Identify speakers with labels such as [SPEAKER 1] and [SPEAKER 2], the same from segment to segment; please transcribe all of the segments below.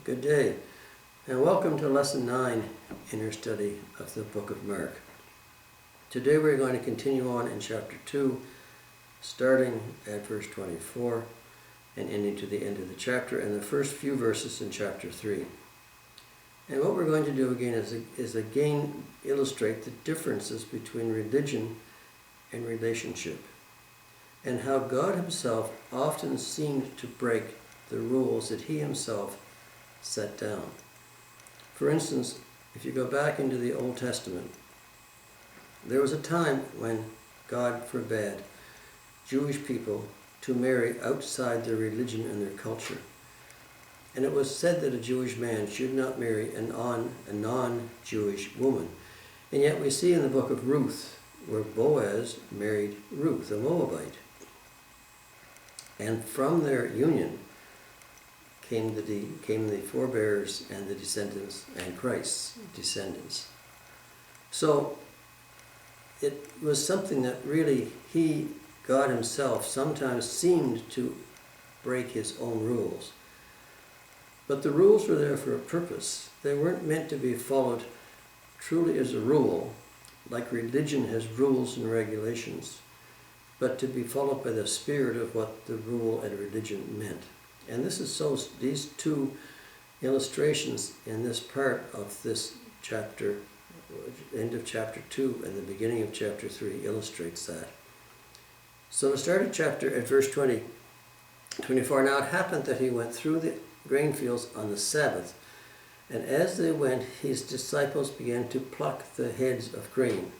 [SPEAKER 1] Good day, and welcome to Lesson 9 in our study of the book of Mark. Today we're going to continue on in chapter 2, starting at verse 24 and ending to the end of the chapter and the first few verses in chapter 3. And what we're going to do again is again illustrate the differences between religion and relationship, and how God himself often seemed to break the rules that he himself set down. For instance, if you go back into the Old Testament, there was a time when God forbade Jewish people to marry outside their religion and their culture. And it was said that a Jewish man should not marry a non-Jewish woman. And yet we see in the book of Ruth where Boaz married Ruth, a Moabite. And from their union came the forebears and the descendants and Christ's descendants. So it was something that really God himself, sometimes seemed to break his own rules. But the rules were there for a purpose. They weren't meant to be followed truly as a rule, like religion has rules and regulations, but to be followed by the spirit of what the rule and religion meant. And these two illustrations in this part of this chapter, end of chapter 2 and the beginning of chapter 3, illustrates that. So to start at verse 24, now it happened that he went through the grain fields on the Sabbath, and as they went, his disciples began to pluck the heads of grain.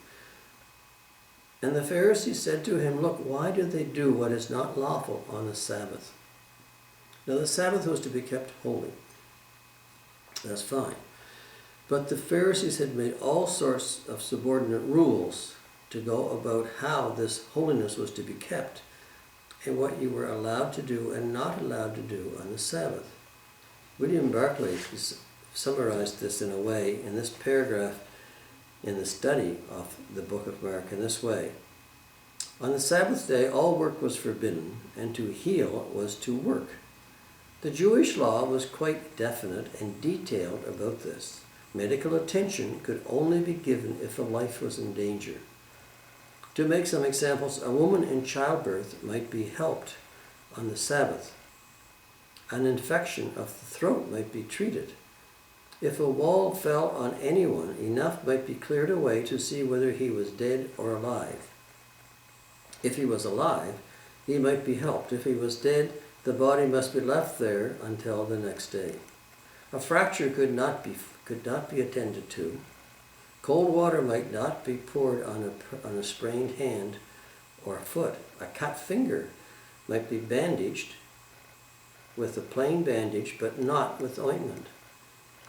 [SPEAKER 1] And the Pharisees said to him, "Look, why do they do what is not lawful on the Sabbath?" Now the Sabbath was to be kept holy. That's fine. But the Pharisees had made all sorts of subordinate rules to go about how this holiness was to be kept and what you were allowed to do and not allowed to do on the Sabbath. William Barclays summarized this in a way in this paragraph in the study of the book of Mark in this way. On the Sabbath day, all work was forbidden, and to heal was to work. The Jewish law was quite definite and detailed about this. Medical attention could only be given if a life was in danger. To make some examples, a woman in childbirth might be helped on the Sabbath. An infection of the throat might be treated. If a wall fell on anyone, enough might be cleared away to see whether he was dead or alive. If he was alive, he might be helped. If he was dead, the body must be left there until the next day. A fracture could not be attended to. Cold water might not be poured on a sprained hand or foot. A cut finger might be bandaged with a plain bandage, but not with ointment.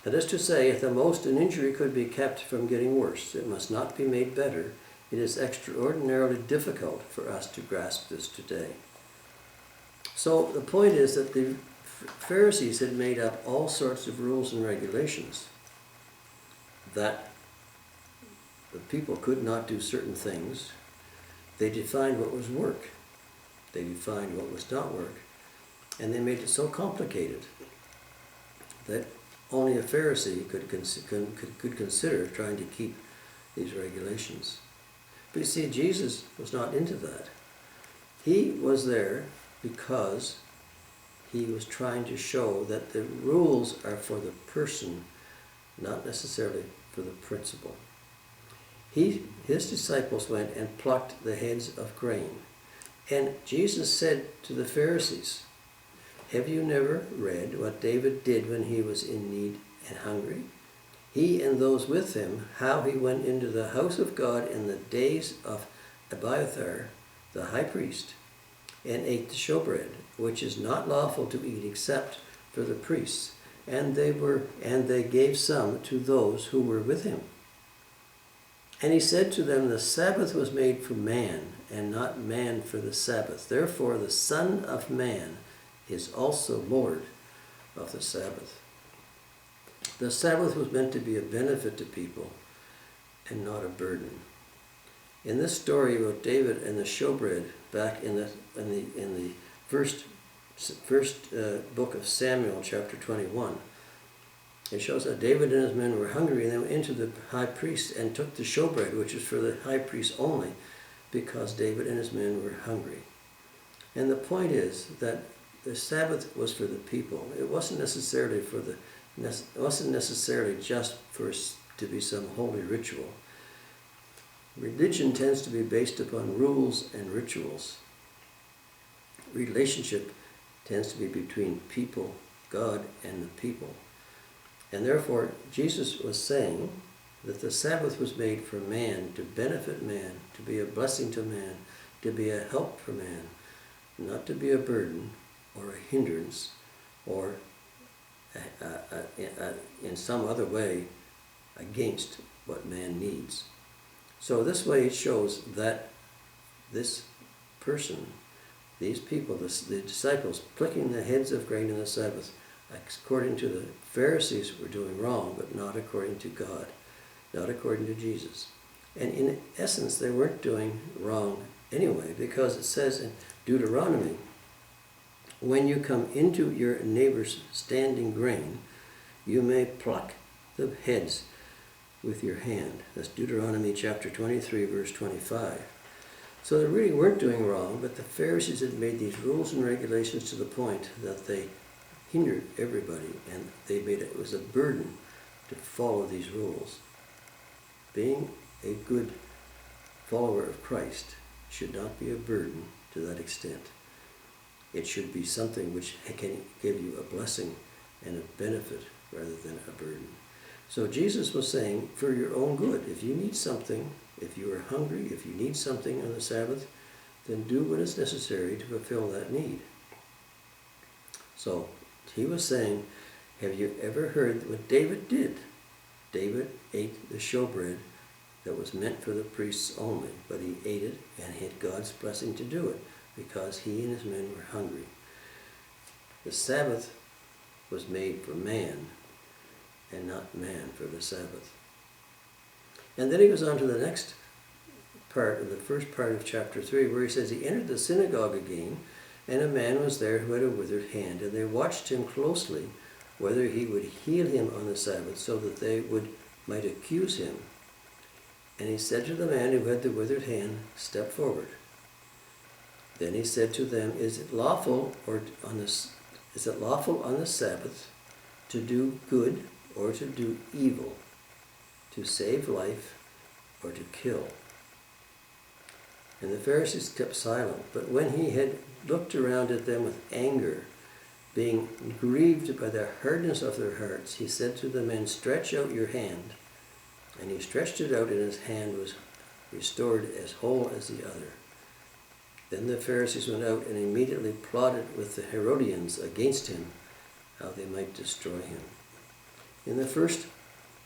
[SPEAKER 1] That is to say, at the most, an injury could be kept from getting worse. It must not be made better. It is extraordinarily difficult for us to grasp this today. So the point is that the Pharisees had made up all sorts of rules and regulations that the people could not do certain things. They defined what was work. They defined what was not work. And they made it so complicated that only a Pharisee could consider trying to keep these regulations. But you see, Jesus was not into that. He was there because he was trying to show that the rules are for the person, not necessarily for the principle. His disciples went and plucked the heads of grain. And Jesus said to the Pharisees, "Have you never read what David did when he was in need and hungry? He and those with him, how he went into the house of God in the days of Abiathar, the high priest, and ate the showbread, which is not lawful to eat except for the priests. And they gave some to those who were with him. And he said to them, the Sabbath was made for man, and not man for the Sabbath. Therefore the Son of Man is also Lord of the Sabbath." The Sabbath was meant to be a benefit to people and not a burden. In this story about David and the showbread, back in the first book of Samuel, chapter 21, It shows that David and his men were hungry, and they went into the high priest and took the showbread, which is for the high priest only, because David and his men were hungry. And the point is that the Sabbath was for the people. It wasn't necessarily just for to be some holy ritual. Religion tends to be based upon rules and rituals. Relationship tends to be between people, God, and the people. And therefore, Jesus was saying that the Sabbath was made for man, to benefit man, to be a blessing to man, to be a help for man, not to be a burden or a hindrance or in some other way against what man needs. So this way it shows that this person, these people, the disciples, plucking the heads of grain in the Sabbath, according to the Pharisees, were doing wrong, but not according to God, not according to Jesus. And in essence, they weren't doing wrong anyway, because it says in Deuteronomy, when you come into your neighbor's standing grain, you may pluck the heads with your hand. That's Deuteronomy chapter 23, verse 25. So they really weren't doing wrong, but the Pharisees had made these rules and regulations to the point that they hindered everybody, and they made it was a burden to follow these rules. Being a good follower of Christ should not be a burden to that extent. It should be something which can give you a blessing and a benefit rather than a burden. So Jesus was saying, for your own good, if you need something, if you are hungry, if you need something on the Sabbath, then do what is necessary to fulfill that need. So he was saying, have you ever heard what David did? David ate the showbread that was meant for the priests only, but he ate it and had God's blessing to do it because he and his men were hungry. The Sabbath was made for man and not man for the Sabbath. And then he goes on to the next part of the first part of chapter 3, where he says he entered the synagogue again, and a man was there who had a withered hand, and they watched him closely whether he would heal him on the Sabbath, so that they might accuse him. And he said to the man who had the withered hand, step forward. Then he said to them, is it lawful on the Sabbath to do good or to do evil, to save life or to kill? And the Pharisees kept silent. But when he had looked around at them with anger, being grieved by the hardness of their hearts, he said to the men, stretch out your hand. And he stretched it out, and his hand was restored as whole as the other. Then the Pharisees went out and immediately plotted with the Herodians against him, how they might destroy him. In the first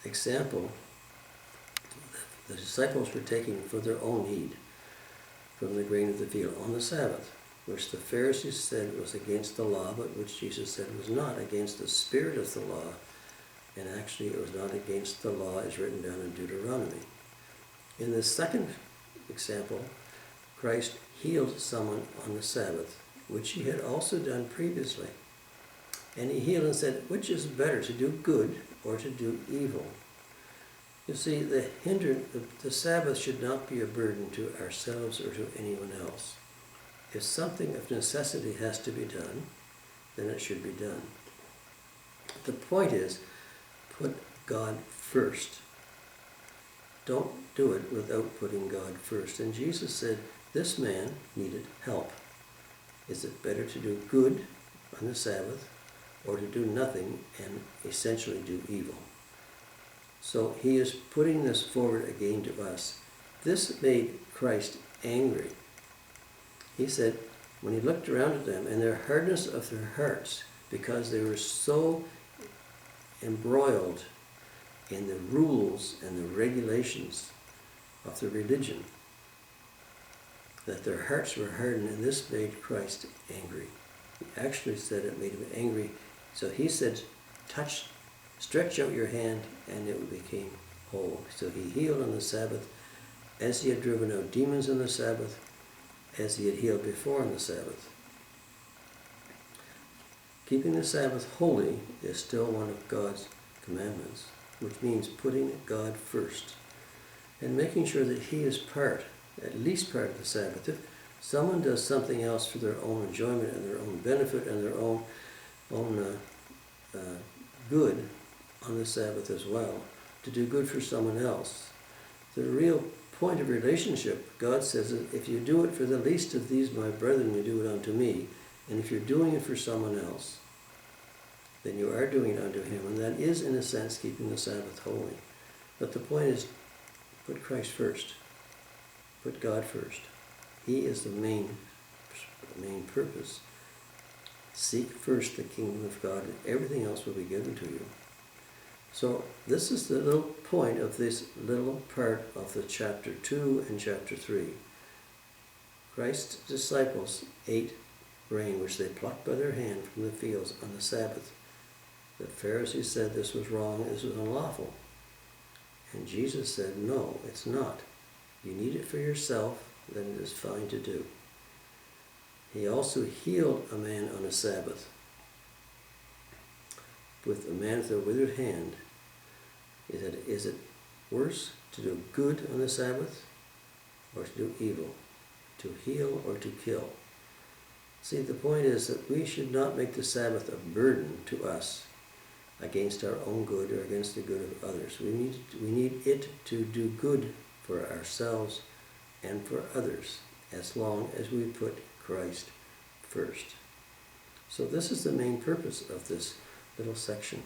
[SPEAKER 1] example, the disciples were taking for their own need from the grain of the field on the Sabbath, which the Pharisees said was against the law, but which Jesus said was not, against the spirit of the law. And actually it was not against the law as written down in Deuteronomy. In the second example, Christ healed someone on the Sabbath, which he had also done previously. And he healed and said, which is better, to do good or to do evil? You see, the Sabbath should not be a burden to ourselves or to anyone else. If something of necessity has to be done, then it should be done. The point is, put God first. Don't do it without putting God first. And Jesus said, this man needed help. Is it better to do good on the Sabbath or to do nothing and essentially do evil? So he is putting this forward again to us. This made Christ angry. He said, when he looked around at them and their hardness of their hearts, because they were so embroiled in the rules and the regulations of the religion, that their hearts were hardened, and this made Christ angry. He actually said it made him angry. So he said, stretch out your hand, and it became whole. So he healed on the Sabbath, as he had driven out demons on the Sabbath, as he had healed before on the Sabbath. Keeping the Sabbath holy is still one of God's commandments, which means putting God first and making sure that He is at least part of the Sabbath. If someone does something else for their own enjoyment and their own benefit and their own good on the Sabbath as well, to do good for someone else, the real point of relationship, God says, if you do it for the least of these my brethren, you do it unto me. And if you're doing it for someone else, then you are doing it unto Him. And that is, in a sense, keeping the Sabbath holy. But the point is, put Christ first. Put God first. He is the main purpose. Seek first the kingdom of God, and everything else will be given to you. So this is the little point of this little part of the chapter 2 and chapter 3. Christ's disciples ate grain which they plucked by their hand from the fields on the Sabbath. The Pharisees said this was wrong, this was unlawful. And Jesus said, no, it's not. You need it for yourself, then it is fine to do. He also healed a man on a Sabbath with a man with a withered hand. He said, is it worse to do good on the Sabbath or to do evil, to heal or to kill? See, the point is that we should not make the Sabbath a burden to us against our own good or against the good of others. We need it to do good for ourselves and for others, as long as we put Christ first. So this is the main purpose of this little section.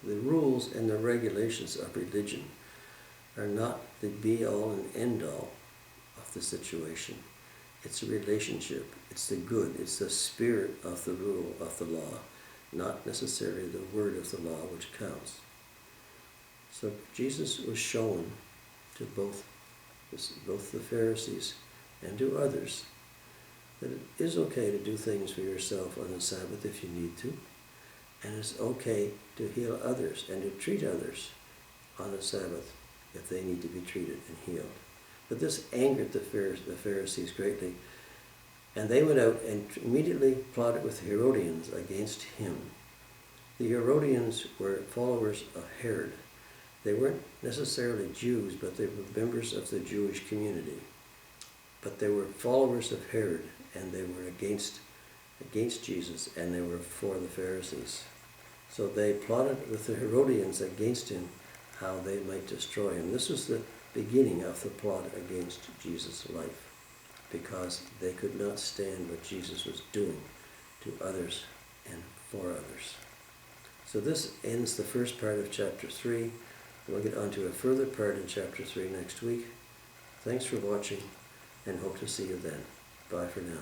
[SPEAKER 1] The rules and the regulations of religion are not the be-all and end-all of the situation. It's a relationship. It's the good. It's the spirit of the rule of the law, not necessarily the word of the law which counts. So Jesus was shown to both the Pharisees and to others that it is okay to do things for yourself on the Sabbath if you need to, and it's okay to heal others and to treat others on the Sabbath if they need to be treated and healed. But this angered the Pharisees greatly, and they went out and immediately plotted with the Herodians against him. The Herodians were followers of Herod. They weren't necessarily Jews, but they were members of the Jewish community. But they were followers of Herod, and they were against Jesus, and they were for the Pharisees. So they plotted with the Herodians against him, how they might destroy him. This was the beginning of the plot against Jesus' life, because they could not stand what Jesus was doing to others and for others. So this ends the first part of chapter 3. We'll get on to a further part in chapter 3 next week. Thanks for watching, and hope to see you then. Bye for now.